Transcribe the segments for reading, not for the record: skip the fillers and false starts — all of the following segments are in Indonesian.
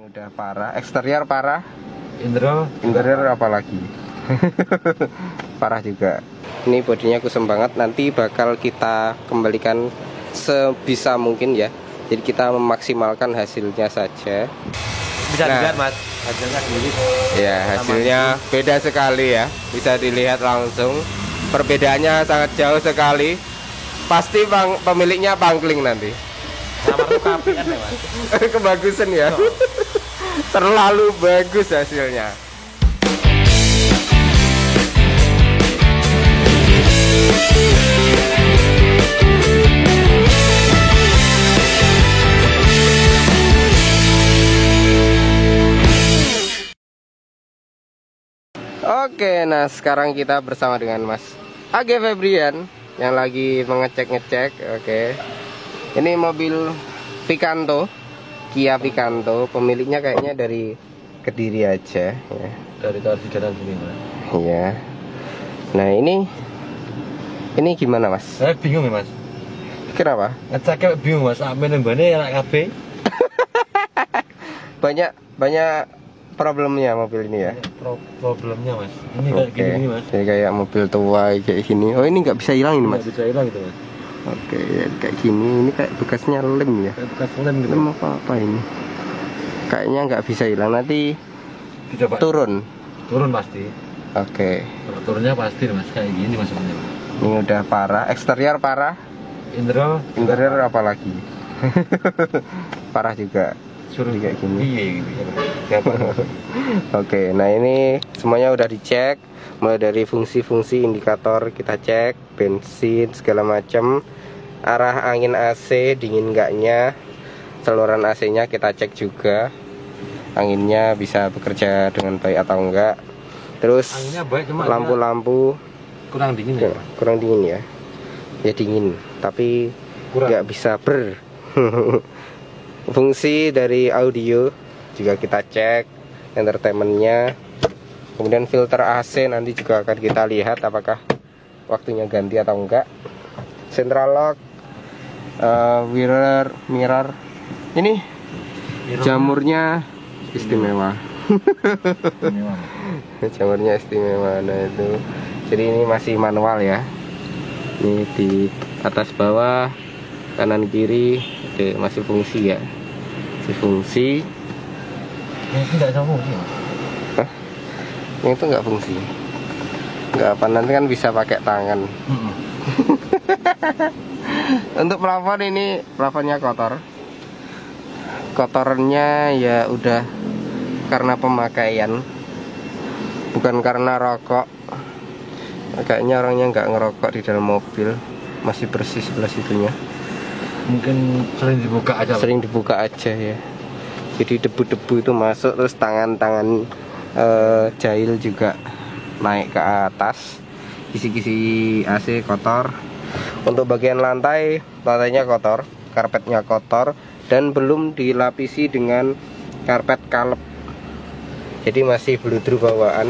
Udah parah, eksterior parah, interior apalagi. Parah juga. Ini bodinya kusem banget. Nanti bakal kita kembalikan sebisa mungkin ya. Jadi kita memaksimalkan hasilnya saja. bisa dilihat mas, hasilnya sendiri. Ya, hasilnya beda sekali ya. Bisa dilihat langsung. Perbedaannya sangat jauh sekali. Pasti pemiliknya pangkling nanti. Sama kapi kan ya mas. Kebagusan ya. Terlalu bagus hasilnya. Oke, nah sekarang kita bersama dengan Mas Age Febrian yang lagi mengecek-ngecek. Oke, ini mobil Picanto, Kia Picanto. Pemiliknya kayaknya dari Kediri aja ya. Dari Tarsidanan sini mas. Iya. Nah ini gimana mas? Saya bingung ya mas. Kenapa? Ngeceknya bingung mas. Amin mbane anak KB. banyak problemnya mobil ini ya. Problemnya mas. Ini kayak gini mas. Jadi kayak mobil tua kayak gini. Oh ini nggak bisa hilang ini mas? Nggak bisa hilang gitu mas. Oke, kayak gini. Ini kayak bekasnya lem ya. Kayak bekas lem gitu. Lem apa ini? Kayaknya nggak bisa hilang. Nanti Dicoba. turun Pasti. Oke. Kalau turunnya pasti mas kayak gini mas sebenarnya. Ini udah parah. Eksterior parah. Interior apalagi. Parah juga. Suruh kayak gini. Iya gitu. Oke, nah ini semuanya udah dicek. Mulai dari fungsi-fungsi indikator kita cek, bensin segala macam, arah angin AC dingin enggaknya, saluran AC-nya kita cek juga, anginnya bisa bekerja dengan baik atau enggak. Terus Anginnya baik, cuma lampu-lampu kurang dingin ya. Kurang dingin ya. Ya dingin, tapi nggak bisa ber. Fungsi dari audio juga kita cek, entertainmentnya, kemudian filter AC nanti juga akan kita lihat apakah waktunya ganti atau enggak. Central lock, mirror, ini jamurnya istimewa. Jamurnya istimewa. Nah itu, jadi ini masih manual ya. Ini di atas bawah, kanan kiri, oke, masih fungsi ya. Fungsi. Ini tidak ada fungsi. Hah? Yang itu nggak fungsi. Nggak apa, nanti kan bisa pakai tangan. Untuk plafon ini, plafonnya kotor. Kotornya ya udah karena pemakaian, bukan karena rokok. Kayaknya orangnya nggak ngerokok di dalam mobil, masih bersih sebelah situnya. Mungkin sering dibuka aja Ya. Jadi debu-debu itu masuk, terus tangan-tangan jahil juga naik ke atas. Kisi-kisi AC kotor. Untuk bagian lantainya kotor, karpetnya kotor, dan belum dilapisi dengan karpet kalep. Jadi masih bludru bawaan.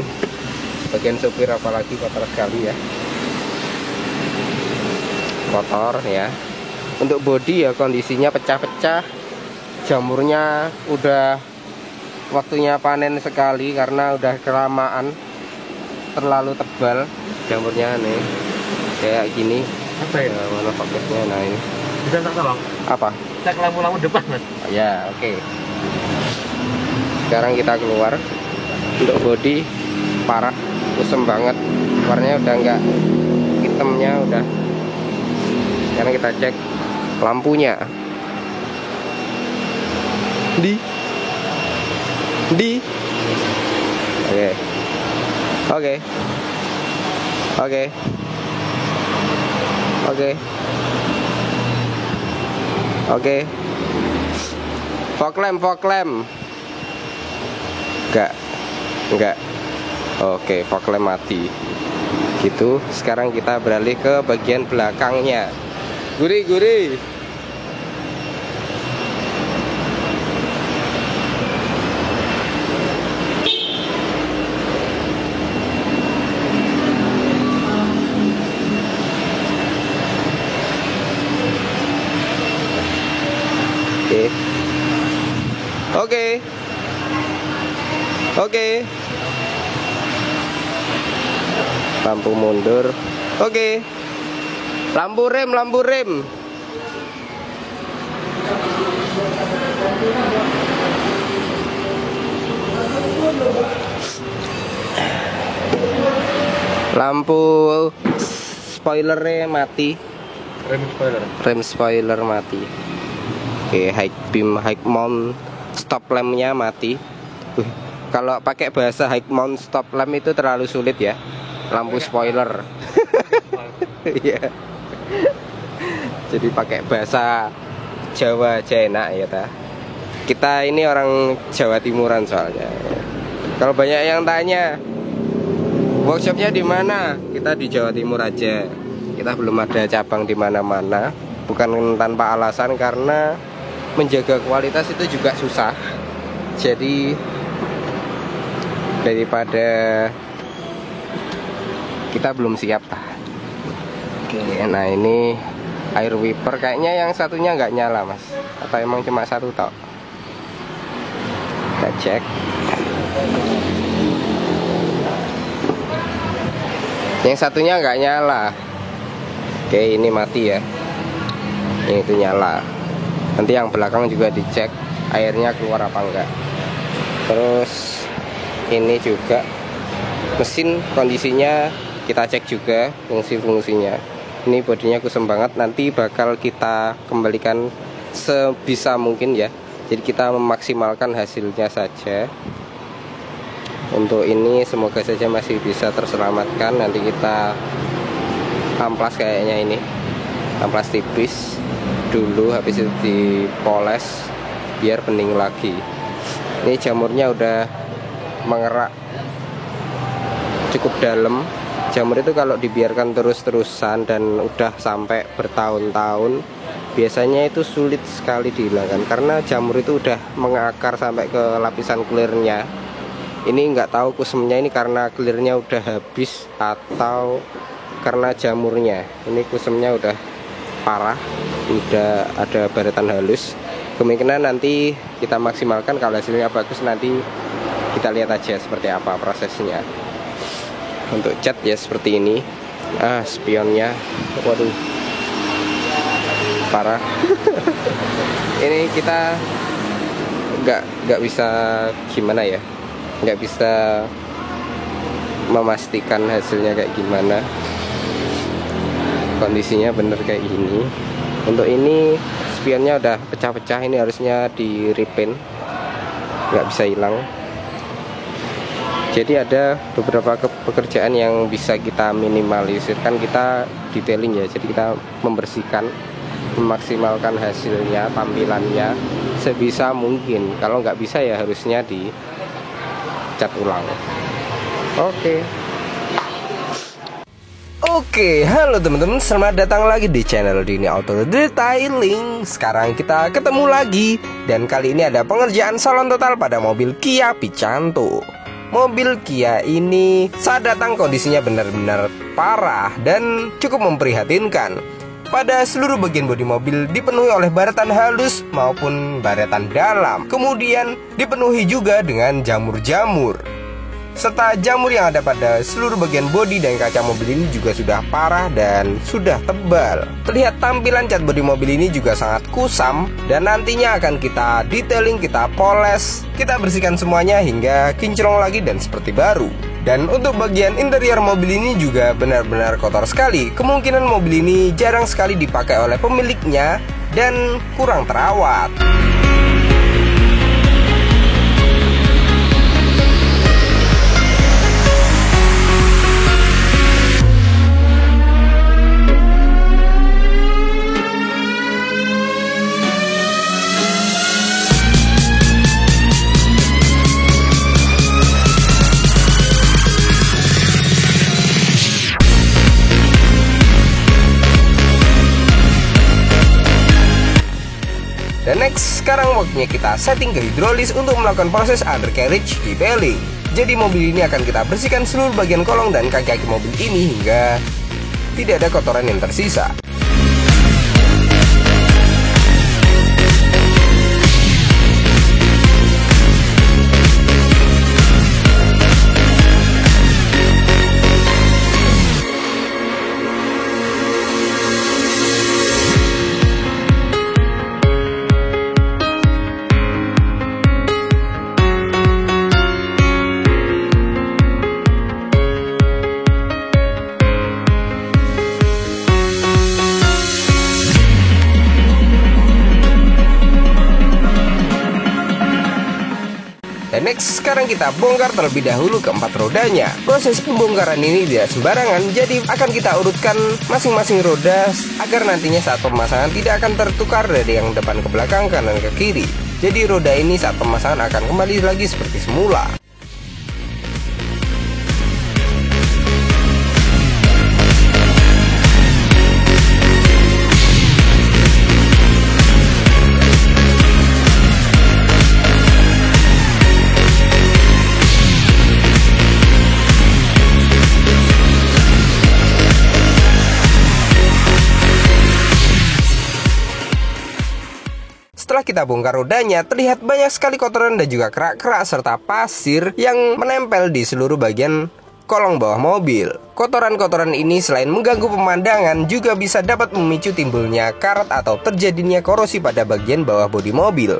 Bagian sopir apalagi kotor sekali ya. Kotor ya. Untuk bodi ya kondisinya pecah-pecah. Jamurnya udah waktunya panen sekali karena udah kelamaan, terlalu tebal jamurnya nih. Kayak gini. Apa ya? Mana fokusnya? Nah ini. Bisa tak tolong? Apa? Cek lampu-lampu depan mas. Ya oke. Sekarang kita keluar. Untuk bodi parah, kusem banget. Warnanya udah enggak hitamnya udah. Sekarang kita cek lampunya. Oke. Fog lamp. Enggak. Oke, fog lamp mati. Gitu. Sekarang kita beralih ke bagian belakangnya. Gurih. Oke. Oke. Lampu mundur. Oke. Lampu rem, lampu rem. Lampu spoilernya mati. Rem spoiler mati. Oke, high beam, high mount stop lampnya mati. Kalau pakai bahasa high mount stop lamp itu terlalu sulit ya. Lampu spoiler. Iya. Jadi pakai bahasa Jawa aja enak ya ta. Kita ini orang Jawa Timuran soalnya. Kalau banyak yang tanya workshopnya di mana, kita di Jawa Timur aja. Kita belum ada cabang di mana-mana. Bukan tanpa alasan, karena menjaga kualitas itu juga susah. Jadi daripada kita belum siap tah. Oke, nah ini air wiper, kayaknya yang satunya nggak nyala mas, atau emang cuma satu tok? Kita cek. Yang satunya nggak nyala. Oke, ini mati ya. Ini itu nyala. Nanti yang belakang juga dicek airnya keluar apa enggak. Terus ini juga mesin kondisinya kita cek juga fungsi-fungsinya. Ini bodinya kusam banget, nanti bakal kita kembalikan sebisa mungkin ya. Jadi kita memaksimalkan hasilnya saja. Untuk ini semoga saja masih bisa terselamatkan. Nanti kita amplas kayaknya ini, amplas tipis dulu, habis itu dipoles biar bening lagi. Ini jamurnya udah mengerak cukup dalam. Jamur itu kalau dibiarkan terus-terusan dan udah sampai bertahun-tahun, biasanya itu sulit sekali dihilangkan, karena jamur itu udah mengakar sampai ke lapisan clearnya. Ini nggak tahu kusemnya ini karena clearnya udah habis atau karena jamurnya. Ini kusemnya udah parah, udah ada baretan halus. Kemungkinan nanti kita maksimalkan, kalau hasilnya bagus nanti kita lihat aja seperti apa prosesnya. Untuk cat ya seperti ini. Spionnya, waduh, parah. Ini kita nggak bisa gimana ya, nggak bisa memastikan hasilnya kayak gimana. Kondisinya bener kayak gini. Untuk ini spionnya udah pecah-pecah, ini harusnya di repaint, nggak bisa hilang. Jadi ada beberapa pekerjaan yang bisa kita minimalisir, kan kita detailing ya. Jadi kita membersihkan, memaksimalkan hasilnya, tampilannya sebisa mungkin. Kalau nggak bisa ya harusnya dicat ulang. Oke, halo teman-teman, selamat datang lagi di channel Dini Auto Detailing. Sekarang kita ketemu lagi, dan kali ini ada pengerjaan salon total pada mobil Kia Picanto. Mobil Kia ini saat datang kondisinya benar-benar parah dan cukup memprihatinkan. Pada seluruh bagian bodi mobil dipenuhi oleh baretan halus maupun baretan dalam. Kemudian dipenuhi juga dengan jamur-jamur, serta jamur yang ada pada seluruh bagian bodi dan kaca mobil ini juga sudah parah dan sudah tebal. Terlihat tampilan cat bodi mobil ini juga sangat kusam, dan nantinya akan kita detailing, kita poles, kita bersihkan semuanya hingga kinclong lagi dan seperti baru. Dan untuk bagian interior mobil ini juga benar-benar kotor sekali. Kemungkinan mobil ini jarang sekali dipakai oleh pemiliknya dan kurang terawat. Dan next, sekarang waktunya kita setting ke hidrolis untuk melakukan proses undercarriage detailing. Jadi mobil ini akan kita bersihkan seluruh bagian kolong dan kaki-kaki mobil ini hingga tidak ada kotoran yang tersisa. Dan next, sekarang kita bongkar terlebih dahulu keempat rodanya. Proses pembongkaran ini tidak sembarangan, jadi akan kita urutkan masing-masing roda agar nantinya saat pemasangan tidak akan tertukar dari yang depan ke belakang, kanan ke kiri. Jadi roda ini saat pemasangan akan kembali lagi seperti semula. Setelah kita bongkar rodanya, terlihat banyak sekali kotoran dan juga kerak-kerak serta pasir yang menempel di seluruh bagian kolong bawah mobil. Kotoran-kotoran ini selain mengganggu pemandangan, juga bisa dapat memicu timbulnya karat atau terjadinya korosi pada bagian bawah bodi mobil.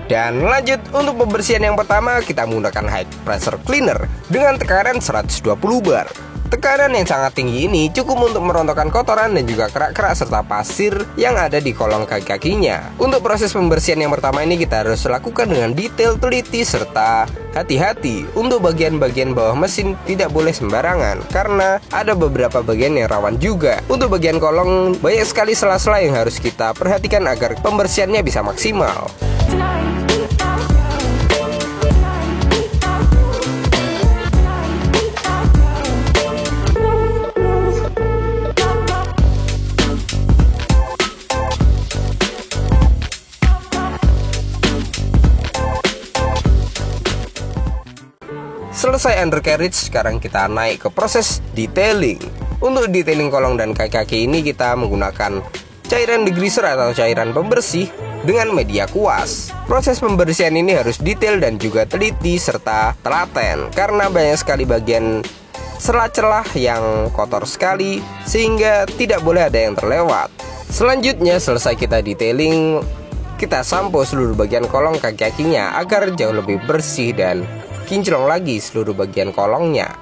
Dan lanjut, untuk pembersihan yang pertama kita menggunakan high pressure cleaner dengan tekanan 120 bar. Tekanan yang sangat tinggi ini cukup untuk merontokkan kotoran dan juga kerak-kerak serta pasir yang ada di kolong kaki-kakinya. Untuk proses pembersihan yang pertama ini kita harus lakukan dengan detail, teliti, serta hati-hati. Untuk bagian-bagian bawah mesin tidak boleh sembarangan, karena ada beberapa bagian yang rawan juga. Untuk bagian kolong banyak sekali sela-sela yang harus kita perhatikan agar pembersihannya bisa maksimal. Selesai undercarriage, sekarang kita naik ke proses detailing. Untuk detailing kolong dan kaki-kaki ini kita menggunakan cairan degreaser atau cairan pembersih dengan media kuas. Proses pembersihan ini harus detail dan juga teliti serta telaten, karena banyak sekali bagian celah-celah yang kotor sekali sehingga tidak boleh ada yang terlewat. Selanjutnya, selesai kita detailing, kita sampo seluruh bagian kolong kaki-kakinya agar jauh lebih bersih dan kinclong lagi seluruh bagian kolongnya.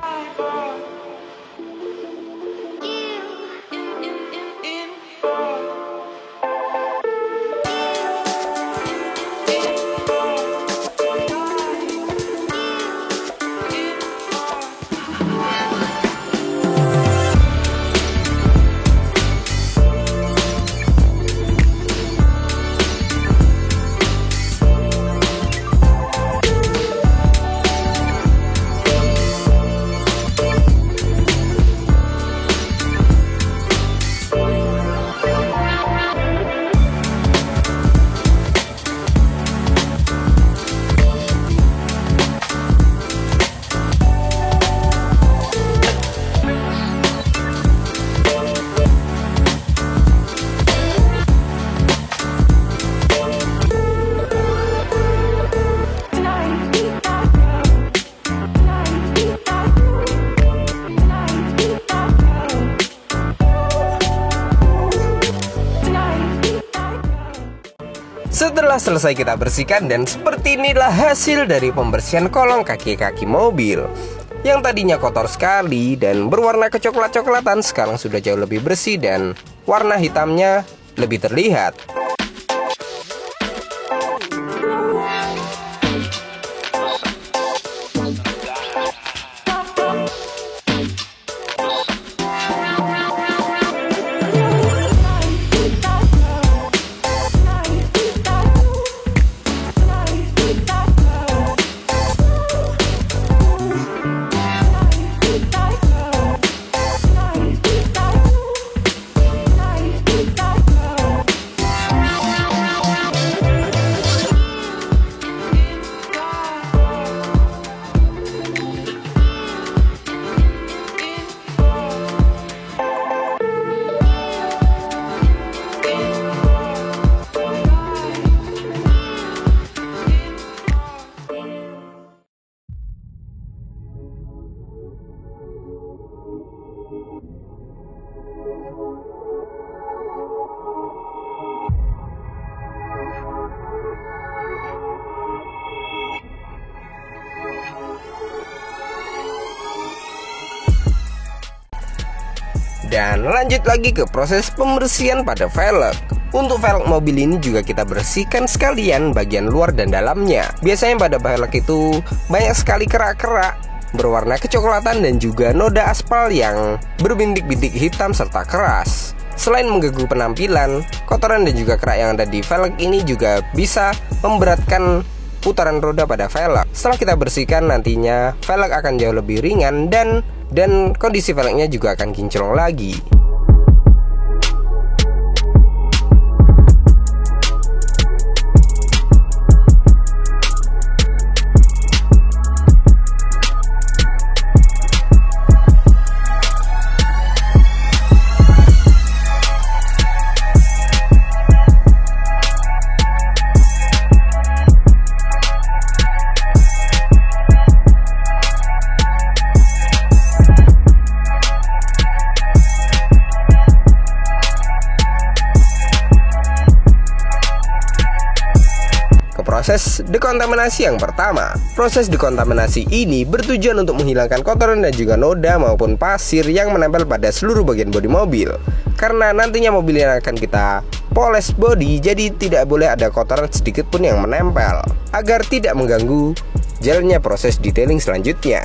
Setelah selesai kita bersihkan, dan seperti inilah hasil dari pembersihan kolong kaki-kaki mobil. Yang tadinya kotor sekali dan berwarna kecoklat-coklatan, sekarang sudah jauh lebih bersih dan warna hitamnya lebih terlihat. Dan lanjut lagi ke proses pembersihan pada velg. Untuk velg mobil ini juga kita bersihkan sekalian bagian luar dan dalamnya. Biasanya pada velg itu banyak sekali kerak-kerak berwarna kecoklatan dan juga noda aspal yang berbintik-bintik hitam serta keras. Selain mengganggu penampilan, kotoran dan juga kerak yang ada di velg ini juga bisa memberatkan putaran roda pada velg. Setelah kita bersihkan, nantinya velg akan jauh lebih ringan dan kondisi velgnya juga akan kinclong lagi. Proses dekontaminasi yang pertama. Proses dekontaminasi ini bertujuan untuk menghilangkan kotoran dan juga noda maupun pasir yang menempel pada seluruh bagian bodi mobil. Karena nantinya mobil yang akan kita poles bodi, jadi tidak boleh ada kotoran sedikit pun yang menempel, agar tidak mengganggu jalannya proses detailing selanjutnya.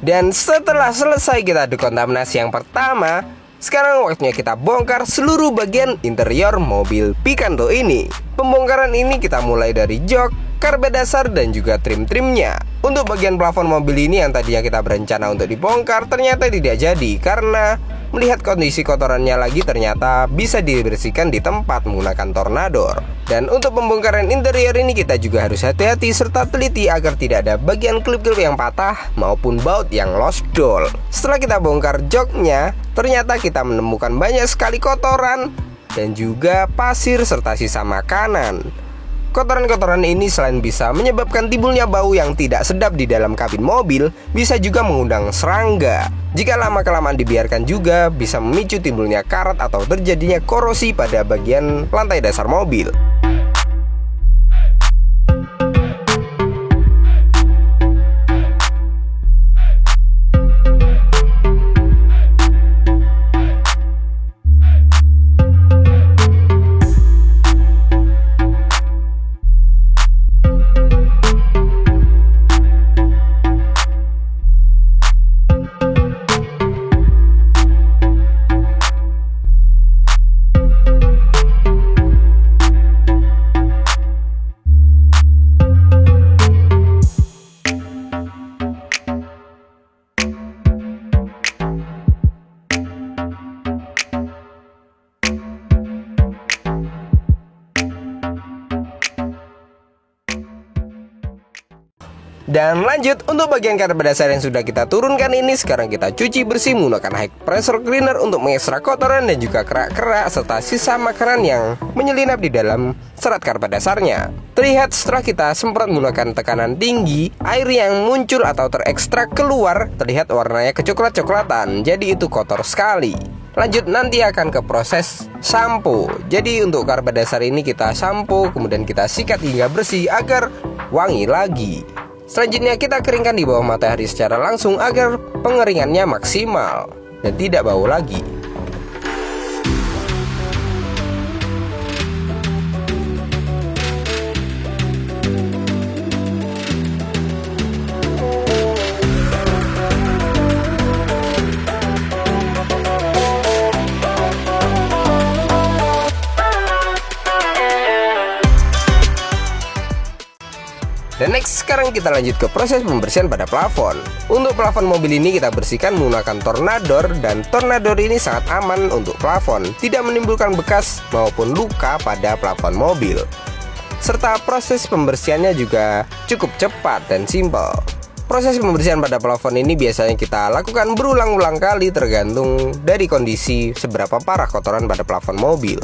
Dan setelah selesai kita dekontaminasi yang pertama, sekarang waktunya kita bongkar seluruh bagian interior mobil Picanto ini. Pembongkaran ini kita mulai dari jok, karbet dasar, dan juga trim-trimnya. Untuk bagian plafon mobil ini yang tadinya kita berencana untuk dibongkar, ternyata tidak jadi karena melihat kondisi kotorannya lagi ternyata bisa dibersihkan di tempat menggunakan tornador. Dan untuk pembongkaran interior ini kita juga harus hati-hati serta teliti agar tidak ada bagian klip-klip yang patah maupun baut yang lossdol. Setelah kita bongkar joknya, ternyata kita menemukan banyak sekali kotoran dan juga pasir serta sisa makanan. Kotoran-kotoran ini selain bisa menyebabkan timbulnya bau yang tidak sedap di dalam kabin mobil, bisa juga mengundang serangga. Jika lama-kelamaan dibiarkan juga bisa memicu timbulnya karat atau terjadinya korosi pada bagian lantai dasar mobil. Dan lanjut, untuk bagian karbon dasar yang sudah kita turunkan ini, sekarang kita cuci bersih menggunakan high pressure cleaner untuk mengekstrak kotoran dan juga kerak-kerak serta sisa makanan yang menyelinap di dalam serat karbon dasarnya. Terlihat setelah kita semprot menggunakan tekanan tinggi, air yang muncul atau terekstrak keluar terlihat warnanya kecoklat-coklatan, jadi itu kotor sekali. Lanjut, nanti akan ke proses sampo. Jadi untuk karbon dasar ini kita sampo, kemudian kita sikat hingga bersih agar wangi lagi. Selanjutnya kita keringkan di bawah matahari secara langsung agar pengeringannya maksimal dan tidak bau lagi. Dan next, sekarang kita lanjut ke proses pembersihan pada plafon. Untuk plafon mobil ini kita bersihkan menggunakan tornador, dan tornador ini sangat aman untuk plafon, tidak menimbulkan bekas maupun luka pada plafon mobil. Serta proses pembersihannya juga cukup cepat dan simpel. Proses pembersihan pada plafon ini biasanya kita lakukan berulang-ulang kali tergantung dari kondisi seberapa parah kotoran pada plafon mobil.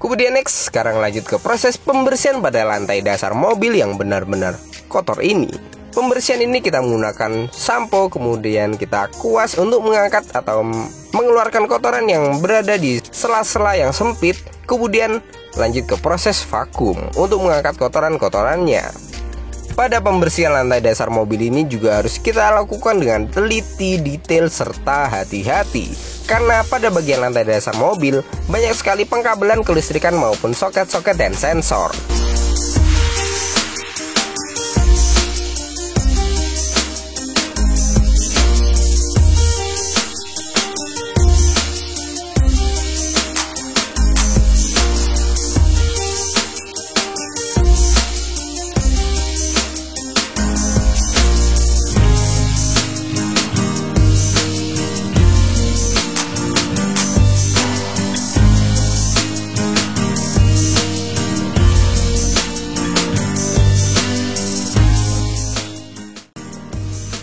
Kemudian next, sekarang lanjut ke proses pembersihan pada lantai dasar mobil yang benar-benar kotor ini. Pembersihan ini kita menggunakan sampo, kemudian kita kuas untuk mengangkat atau mengeluarkan kotoran yang berada di sela-sela yang sempit. Kemudian lanjut ke proses vakum untuk mengangkat kotoran-kotorannya. pada pembersihan lantai dasar mobil ini juga harus kita lakukan dengan teliti, detail, serta hati-hati. Karena pada bagian lantai dasar mobil banyak sekali pengkabelan kelistrikan maupun soket-soket dan sensor.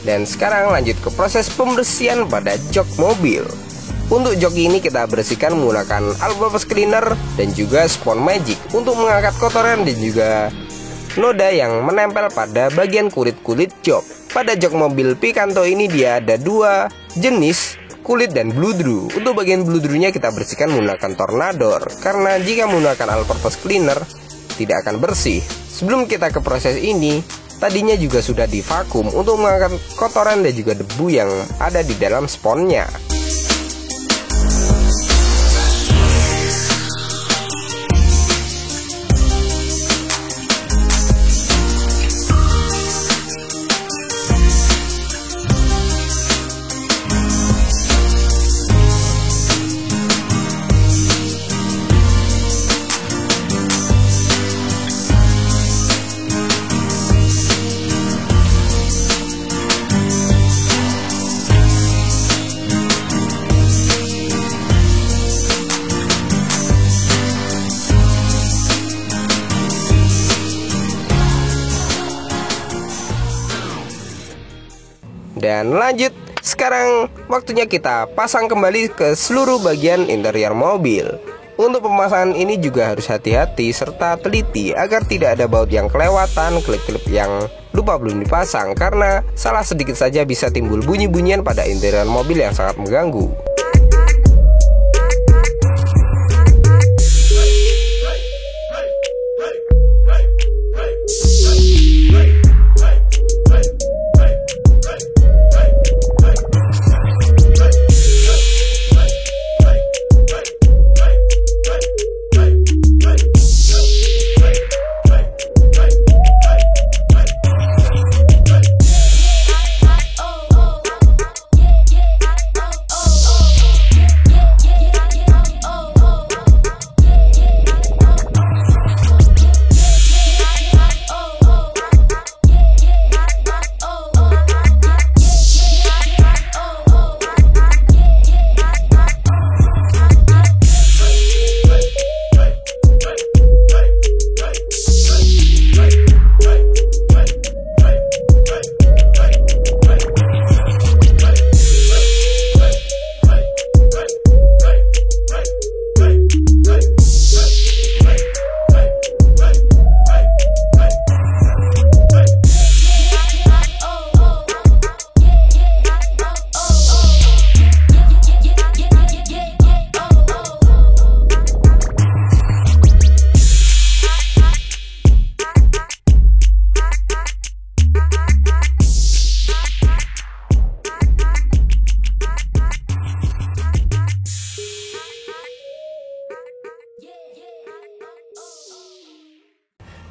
Dan sekarang lanjut ke proses pembersihan pada jok mobil. Untuk jok ini kita bersihkan menggunakan all-purpose cleaner dan juga spon magic untuk mengangkat kotoran dan juga noda yang menempel pada bagian kulit-kulit jok. Pada jok mobil Picanto ini dia ada dua jenis, kulit dan bludru. Untuk bagian bludrunya kita bersihkan menggunakan tornador, karena jika menggunakan all-purpose cleaner tidak akan bersih. Sebelum kita ke proses ini, tadinya juga sudah divakum untuk mengangkat kotoran dan juga debu yang ada di dalam sponnya. Dan lanjut, sekarang waktunya kita pasang kembali ke seluruh bagian interior mobil. Untuk pemasangan ini juga harus hati-hati serta teliti agar tidak ada baut yang kelewatan, klip-klip yang lupa belum dipasang, karena salah sedikit saja bisa timbul bunyi-bunyian pada interior mobil yang sangat mengganggu.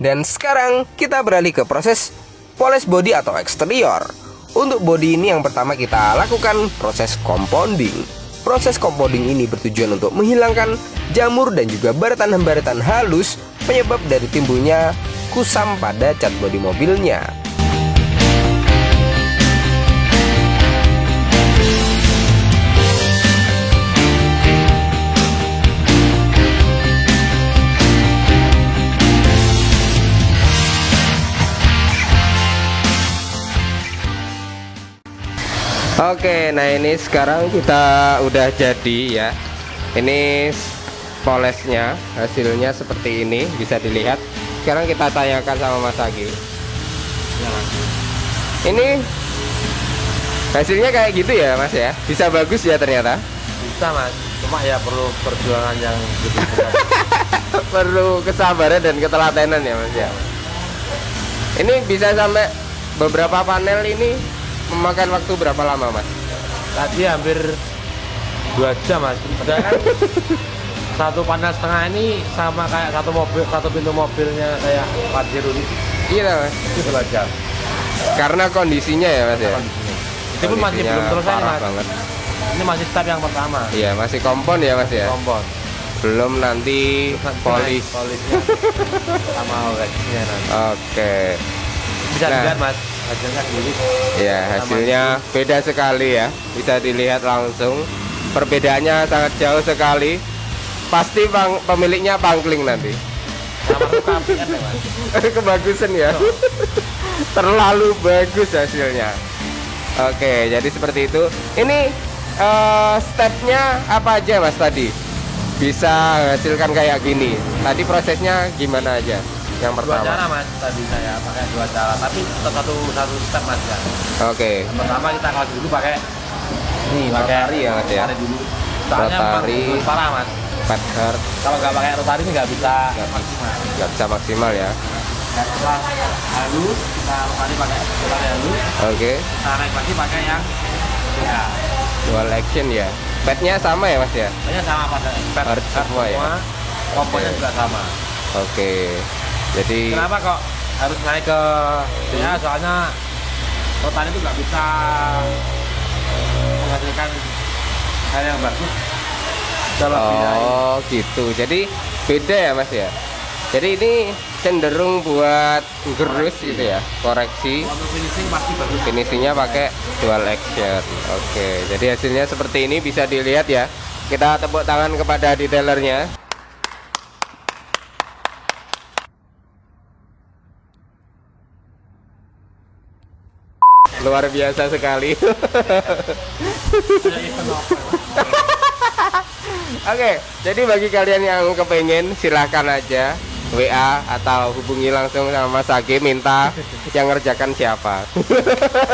Dan sekarang kita beralih ke proses poles body atau eksterior. Untuk body ini yang pertama kita lakukan proses compounding. Proses compounding ini bertujuan untuk menghilangkan jamur dan juga baratan-baratan halus penyebab dari timbulnya kusam pada cat bodi mobilnya. Oke, nah ini sekarang kita udah jadi ya. Ini polesnya, hasilnya seperti ini, bisa dilihat. Sekarang kita tanyakan sama Mas Agi. Ini hasilnya kayak gitu ya Mas ya? Bisa bagus ya ternyata? Bisa Mas, cuma ya perlu perjuangan yang lebih perlu kesabaran dan ketelatenan ya Mas ya. Ini bisa sampai beberapa panel ini memakan waktu berapa lama, Mas? Tadi hampir 2 jam, Mas. Padahal kan satu panel setengah ini sama kayak satu pintu mobilnya kayak Pajero ini. Iya, Mas. Itu 2 jam. Karena kondisinya ya, Mas ya. Kondisinya. Itu pun masih Kondisinya belum selesai, parah Mas. banget. Ini masih step yang pertama. Iya, masih kompon ya, Mas ya. Kompon. Belum nanti polis. Polisnya sama waxnya nanti. Oke. Bisa Nah. dilihat, Mas. Hasilnya sendiri. Ya, hasilnya beda sekali ya. Bisa dilihat langsung. Perbedaannya sangat jauh sekali. Pasti pemiliknya pangkling nanti. Sama rapian ya, Mas. Kebagusan ya. Terlalu bagus hasilnya. Oke, jadi seperti itu. Ini stepnya apa aja, Mas, tadi? Bisa hasilkan kayak gini. Tadi prosesnya gimana aja? Yang Dua pertama. cara, Mas. Tadi saya pakai 2 cara, tapi tetap satu step, Mas ya. Oke. Yang pertama kita kalau dulu pakai ini, pakai Rotary ya, Mas ya? rotary dulu. Soalnya Rotary. memang parah, Mas. Pad guard Kalau nggak pakai rotary ini nggak bisa Nggak maksimal. nggak bisa maksimal ya. Nah, setelah halus, kita rotary pakai rotary halus, Oke. kita naik lagi pakai yang ya. Dual action ya. Padnya sama ya, Mas ya? Pokoknya sama pada pad Harus semua ya? komponnya Oke. juga sama. Oke. Jadi Kenapa kok harus naik ke ya? Soalnya rotary itu nggak bisa menghasilkan hal yang bagus. oh gitu. Jadi beda ya, Mas ya. Jadi ini cenderung buat gerus gitu ya, koreksi. Untuk finishing pasti bagus. Finishingnya pakai dual action. Oke, jadi hasilnya seperti ini bisa dilihat ya. Kita tepuk tangan kepada detailernya. Luar biasa sekali. Oke, jadi bagi kalian yang kepengen silahkan aja WA atau hubungi langsung sama Mas Agi, minta yang ngerjakan siapa.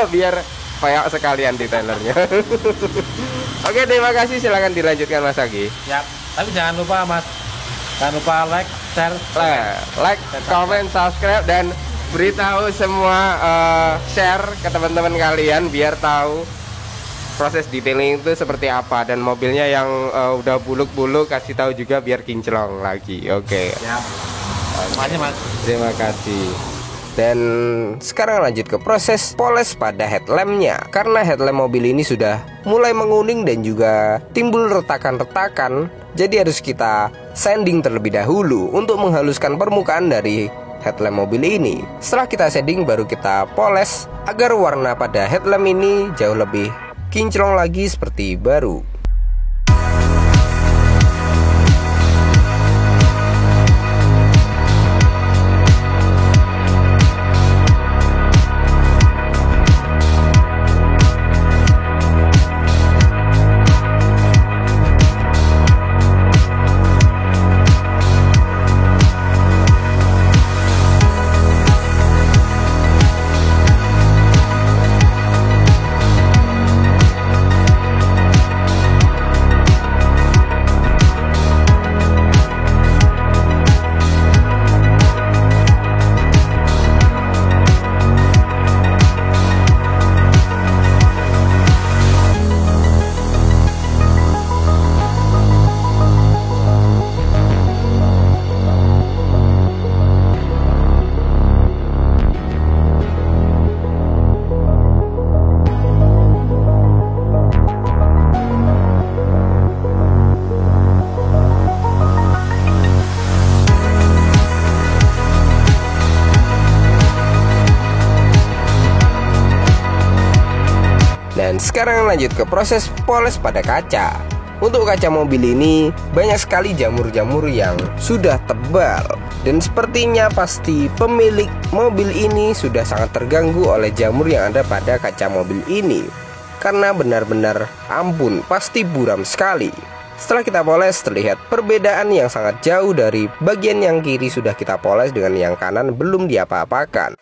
Biar kayak sekalian detailernya. Oke, terima kasih, silahkan dilanjutkan Mas Agi. Ya, tapi jangan lupa, Mas. Jangan lupa like, share, Like, comment, subscribe, dan beritahu semua, share ke teman-teman kalian biar tahu proses detailing itu seperti apa, dan mobilnya yang udah buluk-buluk kasih tahu juga biar kinclong lagi. Oke. Ya. Makasih, Mas. Terima kasih. Dan sekarang lanjut ke proses poles pada headlampnya. Karena headlamp mobil ini sudah mulai menguning dan juga timbul retakan-retakan, jadi harus kita sanding terlebih dahulu untuk menghaluskan permukaan dari headlamp mobil ini. Setelah kita sanding baru kita poles agar warna pada headlamp ini jauh lebih kinclong lagi seperti baru. Dan sekarang lanjut ke proses poles pada kaca. Untuk kaca mobil ini banyak sekali jamur-jamur yang sudah tebal, dan sepertinya pasti pemilik mobil ini sudah sangat terganggu oleh jamur yang ada pada kaca mobil ini. Karena benar-benar ampun, pasti buram sekali. Setelah kita poles terlihat perbedaan yang sangat jauh dari bagian yang kiri sudah kita poles dengan yang kanan belum diapa-apakan.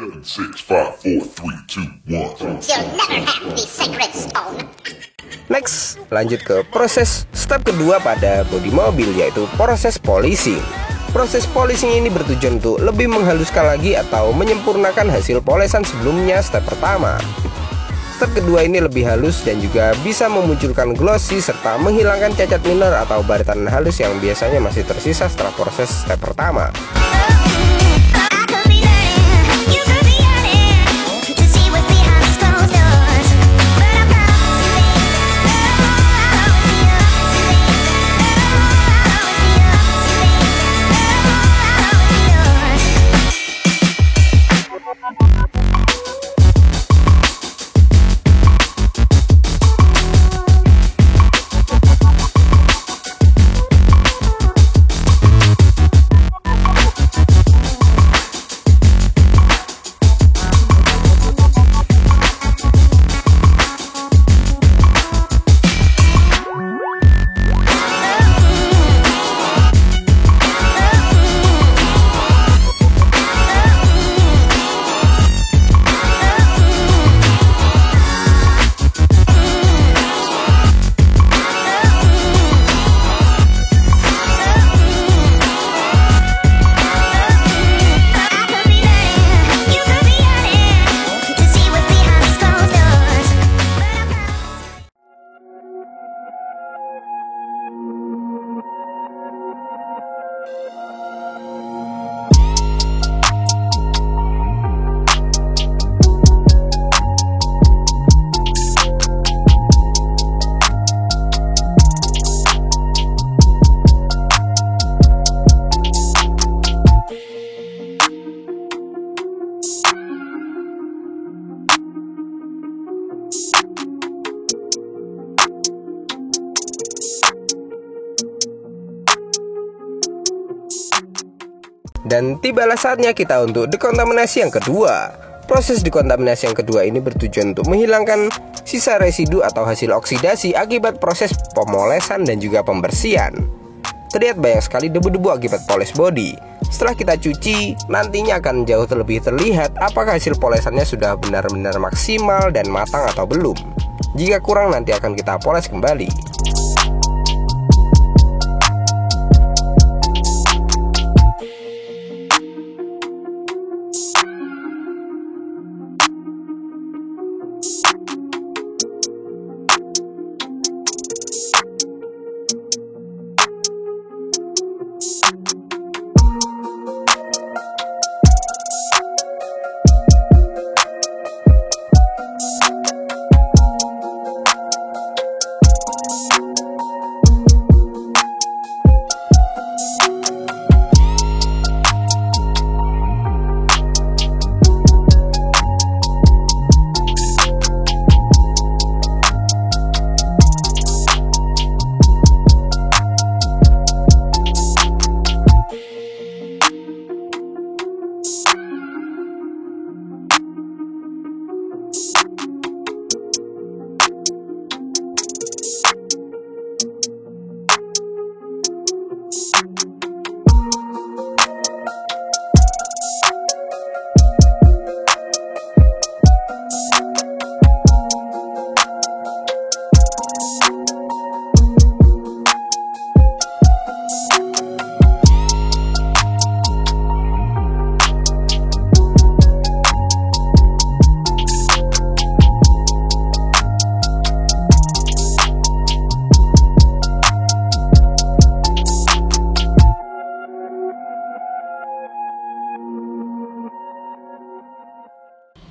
7, 6, 5, 4, 3, 2, 1. You'll never have the sacred stone. Next, lanjut ke proses step kedua pada bodi mobil, yaitu proses polishing. Proses polishing ini bertujuan untuk lebih menghaluskan lagi atau menyempurnakan hasil polesan sebelumnya step pertama. Step kedua ini lebih halus dan juga bisa memunculkan glossy serta menghilangkan cacat minor atau baritan halus yang biasanya masih tersisa setelah proses step pertama. Dan tibalah saatnya kita untuk dekontaminasi yang kedua. Proses dekontaminasi yang kedua ini bertujuan untuk menghilangkan sisa residu atau hasil oksidasi akibat proses pemolesan dan juga pembersihan. Terlihat banyak sekali debu-debu akibat poles bodi. Setelah kita cuci, nantinya akan jauh lebih terlihat apakah hasil polesannya sudah benar-benar maksimal dan matang atau belum. Jika kurang, nanti akan kita poles kembali.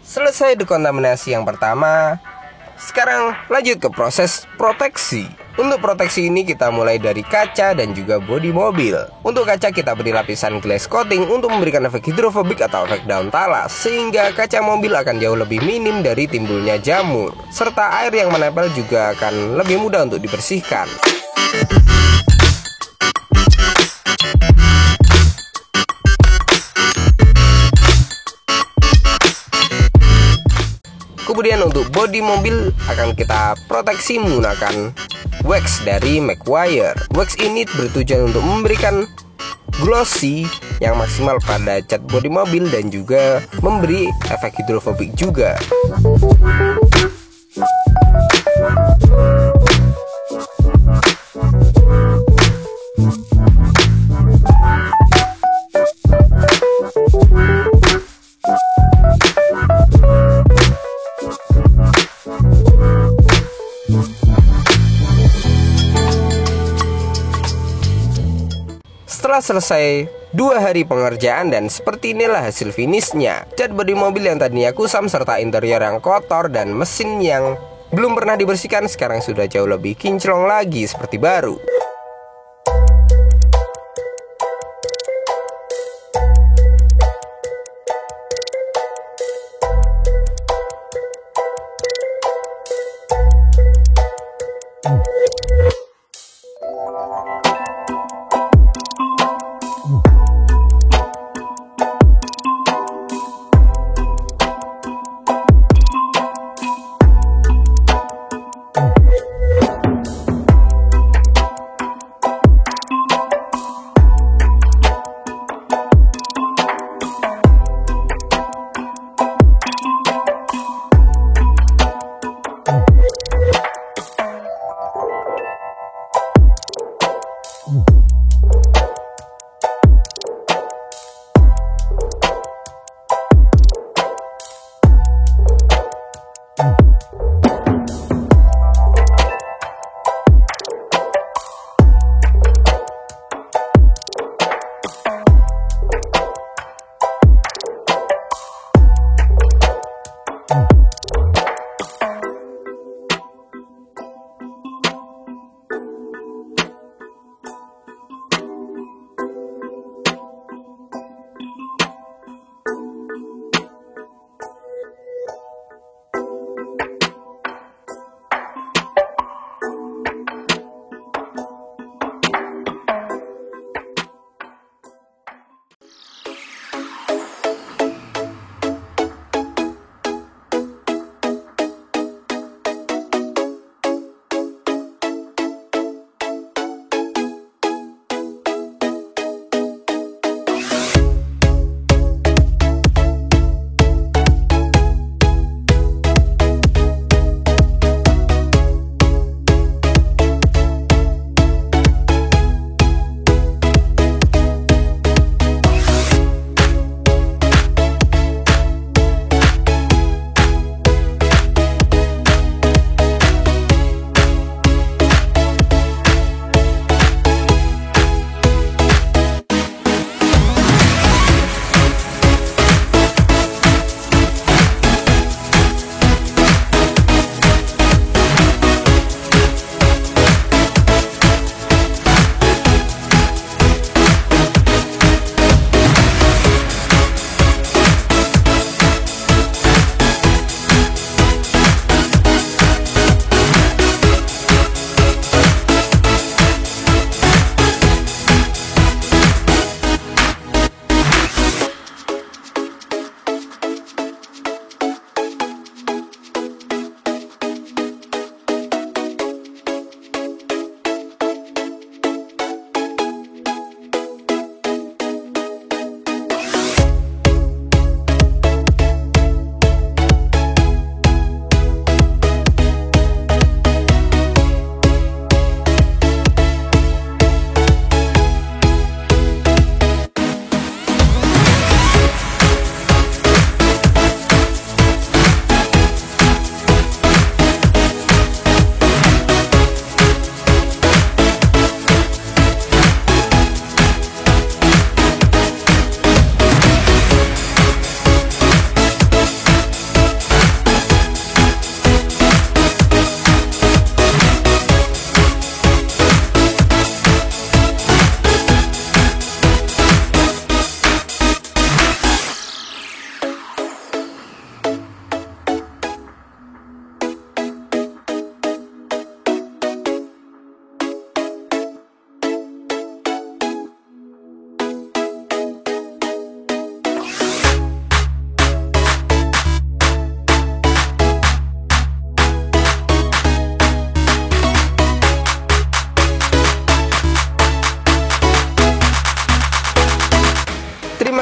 Selesai dekontaminasi yang pertama, sekarang lanjut ke proses proteksi. Untuk proteksi ini kita mulai dari kaca dan juga bodi mobil. Untuk kaca kita beri lapisan glass coating untuk memberikan efek hidrofobik atau efek daun talas, sehingga kaca mobil akan jauh lebih minim dari timbulnya jamur. Serta air yang menempel juga akan lebih mudah untuk dibersihkan. Kemudian untuk bodi mobil akan kita proteksi menggunakan wax dari Meguiar. Wax ini bertujuan untuk memberikan glossy yang maksimal pada cat bodi mobil dan juga memberi efek hidrofobik juga. Setelah selesai 2 hari pengerjaan dan seperti inilah hasil finishnya. Cat bodi mobil yang tadinya kusam serta interior yang kotor dan mesin yang belum pernah dibersihkan sekarang sudah jauh lebih kinclong lagi seperti baru.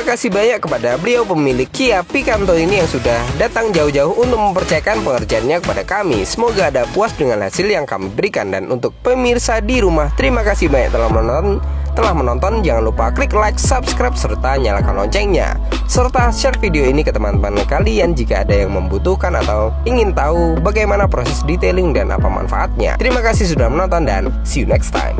kasih banyak kepada beliau pemilik Kia Picanto ini yang sudah datang jauh-jauh untuk mempercayakan pengerjaannya kepada kami. Semoga Anda puas dengan hasil yang kami berikan. Dan untuk pemirsa di rumah, terima kasih banyak telah menonton. Jangan lupa klik like, subscribe, serta nyalakan loncengnya. Serta share video ini ke teman-teman kalian jika ada yang membutuhkan atau ingin tahu bagaimana proses detailing dan apa manfaatnya. Terima kasih sudah menonton dan see you next time.